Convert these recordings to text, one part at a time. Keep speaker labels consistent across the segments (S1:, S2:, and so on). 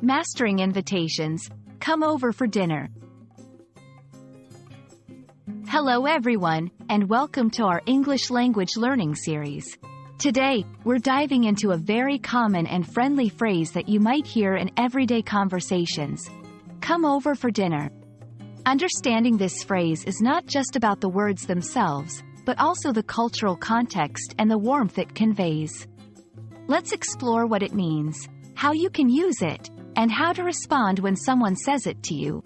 S1: Mastering invitations. Come over for dinner. Hello everyone, and welcome to our English language learning series. Today, we're diving into a very common and friendly phrase that you might hear in everyday conversations. Come over for dinner. Understanding this phrase is not just about the words themselves, but also the cultural context and the warmth it conveys. Let's explore what it means, how you can use it, and how to respond when someone says it to you.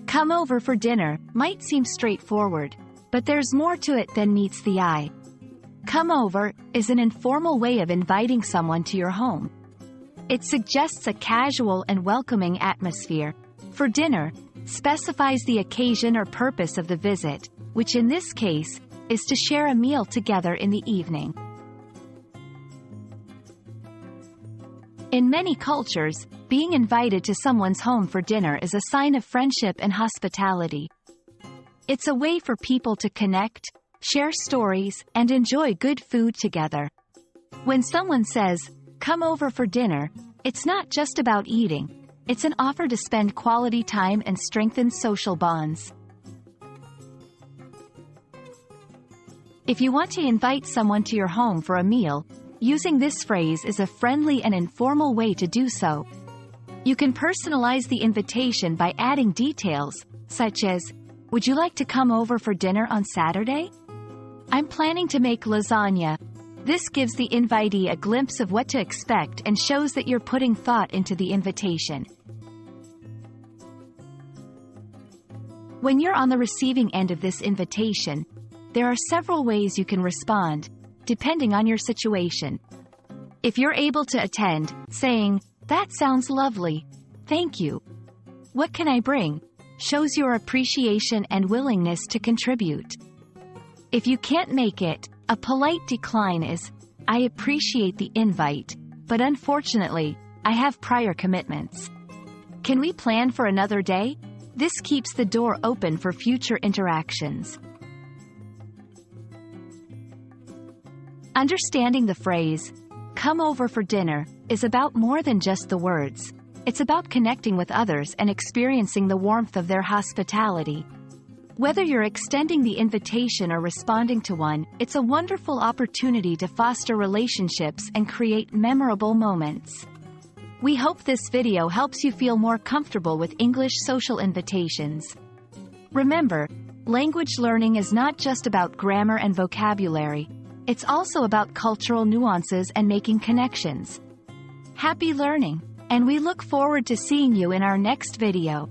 S1: Come over for dinner might seem straightforward, but there's more to it than meets the eye. Come over is an informal way of inviting someone to your home. It suggests a casual and welcoming atmosphere. For dinner specifies the occasion or purpose of the visit, which in this case is to share a meal together in the evening. In many cultures, being invited to someone's home for dinner is a sign of friendship and hospitality. It's a way for people to connect, share stories, and enjoy good food together. When someone says, "Come over for dinner," it's not just about eating. It's an offer to spend quality time and strengthen social bonds. If you want to invite someone to your home for a meal, using this phrase is a friendly and informal way to do so. You can personalize the invitation by adding details, such as, "Would you like to come over for dinner on Saturday? I'm planning to make lasagna." This gives the invitee a glimpse of what to expect and shows that you're putting thought into the invitation. When you're on the receiving end of this invitation, there are several ways you can respond, depending on your situation. If you're able to attend, saying, "That sounds lovely. Thank you. What can I bring?" shows your appreciation and willingness to contribute. If you can't make it, a polite decline is, "I appreciate the invite, but unfortunately, I have prior commitments. Can we plan for another day?" This keeps the door open for future interactions. Understanding the phrase, "Come over for dinner," is about more than just the words. It's about connecting with others and experiencing the warmth of their hospitality. Whether you're extending the invitation or responding to one, it's a wonderful opportunity to foster relationships and create memorable moments. We hope this video helps you feel more comfortable with English social invitations. Remember, language learning is not just about grammar and vocabulary. It's also about cultural nuances and making connections. Happy learning, and we look forward to seeing you in our next video.